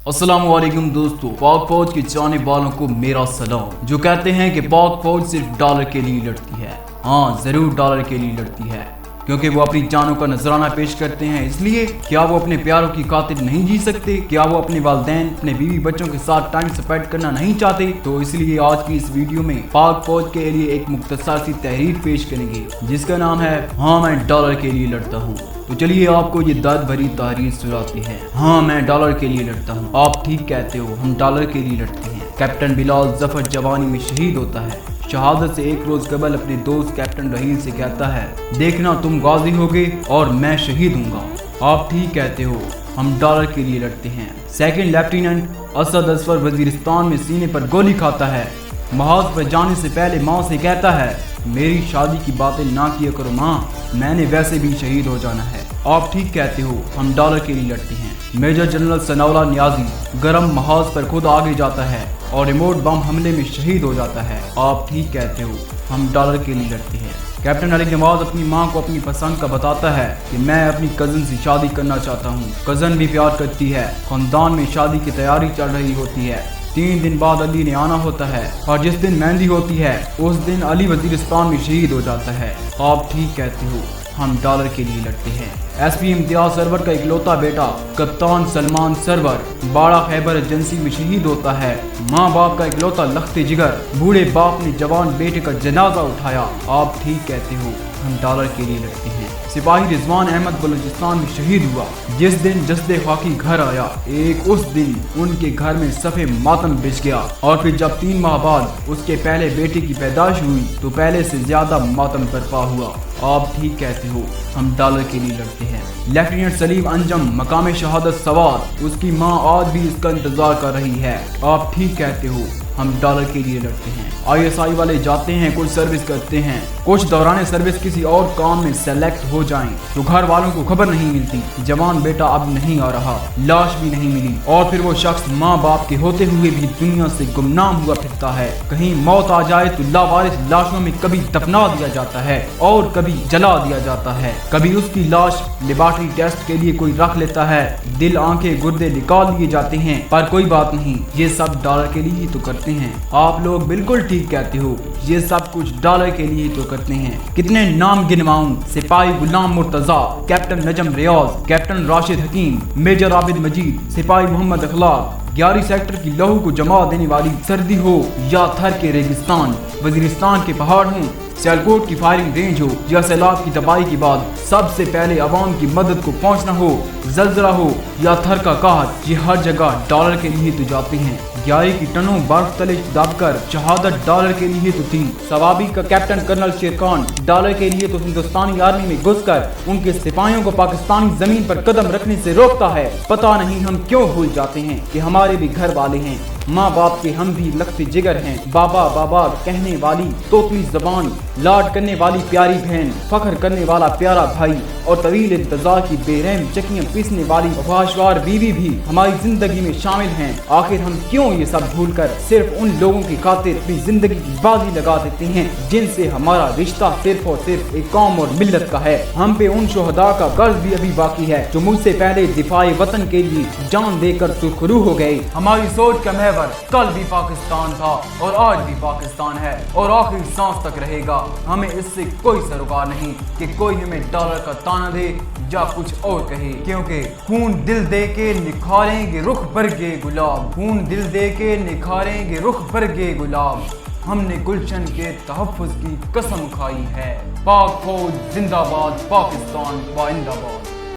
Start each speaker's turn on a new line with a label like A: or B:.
A: अस्सलाम वालेकुम दोस्तों, पाक फौज के चाहने वालों को मेरा सलाम। जो कहते हैं कि पाक फौज सिर्फ डॉलर के लिए लड़ती है, हाँ जरूर डॉलर के लिए लड़ती है, क्योंकि वो अपनी जानों का नजराना पेश करते हैं। इसलिए क्या वो अपने प्यारों की खातिर नहीं जी सकते? क्या वो अपने वालिदैन, अपने बीवी बच्चों के साथ टाइम स्पेंड करना नहीं चाहते? तो इसलिए आज की इस वीडियो में पाक फौज के लिए एक मुख्तसर सी तहरीर पेश करेंगे जिसका नाम है हाँ मैं डॉलर के लिए लड़ता हूँ। तो चलिए आपको ये दर्द भरी तहरीर सुनाते हैं। हाँ मैं डॉलर के लिए लड़ता हूँ। आप ठीक कहते हो, हम डॉलर के लिए लड़ते हैं। कैप्टन बिलाल जफर जवानी में शहीद होता है। शहादत से एक रोज कबल अपने दोस्त कैप्टन रहील से कहता है, देखना तुम गाजी होगे और मैं शहीद हूँगा। आप ठीक कहते हो, हम डॉलर के लिए लड़ते हैं। सेकंड लेफ्टिनेंट असद असफर वजीरिस्तान में सीने पर गोली खाता है। महाज पर जाने से पहले माँ से कहता है, मेरी शादी की बातें ना किया करो माँ, मैंने वैसे भी शहीद हो जाना है। आप ठीक कहते हो, हम डॉलर के लिए लड़ते हैं। मेजर जनरल सनाउल्लाह नियाजी गरम महाज पर खुद आगे जाता है और रिमोट बम हमले में शहीद हो जाता है। आप ठीक कहते हो, हम डॉलर के लिए लड़ते हैं। कैप्टन अली नवाज अपनी मां को अपनी पसंद का बताता है कि मैं अपनी कज़न से शादी करना चाहता हूं। कज़न भी प्यार करती है। खानदान में शादी की तैयारी चल रही होती है। 3 दिन बाद अली ने आना होता है और जिस दिन मेहंदी होती है उस दिन अली वजीरिस्तान में शहीद हो जाता है। आप ठीक कहते हो, हम डॉलर के लिए लड़ते हैं। एसपी इम्तियाज सरवर का इकलौता बेटा कप्तान सलमान सरवर बाड़ा खैबर एजेंसी में शहीद होता है। माँ बाप का इकलौता लख्ते जिगर बूढ़े बाप ने जवान बेटे का जनाजा उठाया। आप ठीक कहते हो, हम डॉलर के लिए लड़ते हैं। सिपाही रिजवान अहमद बलूचिस्तान में शहीद हुआ। जिस दिन जस्दे खाकी घर आया, एक उस दिन उनके घर में सफ़े मातम बिछ गया और फिर जब 3 माह बाद उसके पहले बेटे की पैदाइश हुई तो पहले से ज्यादा मातम बर्पा हुआ। आप ठीक कहते हो, हम डॉलर के लिए लड़ते हैं। लेफ्टिनेंट सलीम अंजम मकाम शहादत सवार, उसकी माँ आज भी इसका इंतजार कर रही है। आप ठीक कहते हो, हम डॉलर के लिए लड़ते हैं। ISI वाले जाते हैं, कुछ सर्विस करते हैं, कुछ दौरान सर्विस किसी और काम में सेलेक्ट हो जाएं तो घर वालों को खबर नहीं मिलती, जवान बेटा अब नहीं आ रहा, लाश भी नहीं मिली और फिर वो शख्स माँ बाप के होते हुए भी दुनिया से गुमनाम हुआ फिरता है। कहीं मौत आ जाए तो लावारिस लाशों में कभी दफना दिया जाता है और कभी जला दिया जाता है। कभी उसकी लाश लेबोरेटरी टेस्ट के लिए कोई रख लेता है, दिल आंखें गुर्दे निकाल लिए जाते हैं, पर कोई बात नहीं, ये सब डॉलर के लिए ही तो करते हैं। आप लोग बिल्कुल ठीक कहते हो, ये सब कुछ डॉलर के लिए तो करते हैं। कितने नाम गिनवाऊं? सिपाही गुलाम मुर्तजा, कैप्टन नजम रियाज, कैप्टन राशिद हकीम, मेजर आबिद मजीद, सिपाही मोहम्मद अखलाक, 11 सेक्टर की लहू को जमा देने वाली सर्दी हो या थर के रेगिस्तान, वजीरिस्तान के पहाड़ हों, सियालकोट की फायरिंग रेंज हो या सैलाब की तबाही के बाद सबसे पहले आवाम की मदद को पहुंचना हो, जलजला हो या थर का कहर, ये हर जगह डॉलर के लिए तो जाते हैं। 11 की टनों बर्फ तले दबकर शहादत डॉलर के लिए तो थी। सवाबी का कैप्टन कर्नल शेरखान डॉलर के लिए तो हिंदुस्तानी आर्मी में घुसकर उनके सिपाहियों को पाकिस्तानी जमीन पर कदम रखने से रोकता है। पता नहीं हम क्यों भूल जाते हैं कि हमारे भी घर वाले हैं, माँ बाप के हम भी लखते जिगर हैं। बाबा बाबा कहने वाली तोतली जबान, लाड करने वाली प्यारी बहन, फख्र करने वाला प्यारा भाई और तवील इंतजार की बेरहम चकियां पीसने वाली वफादार बीवी भी हमारी जिंदगी में शामिल हैं। आखिर हम क्यों ये सब भूलकर सिर्फ उन लोगों की खातिर अपनी जिंदगी की बाजी लगा देते हैं जिनसे हमारा रिश्ता सिर्फ और सिर्फ एक कौम और मिल्लत का है। हम पे उन शोहदा का कर्ज भी अभी बाकी है जो मुझसे पहले दिफाए वतन के लिए जान देकर सुरखरू हो गए। हमारी सोच का महवर कल भी पाकिस्तान था और आज भी पाकिस्तान है और आखिरी सांस तक रहेगा। हमें इससे कोई सरोकार नहीं कि कोई हमें डॉलर का ताना दे या कुछ और कहे, क्योंकि खून दिल दे के निखारेंगे रुख बरगे गुलाब, खून दिल दे के निखारेंगे रुख बरगे गुलाब। हमने गुलशन के तहफ़्फ़ुज़ की कसम खाई है। पाक फौज जिंदाबाद, पाकिस्तान जिंदाबाद।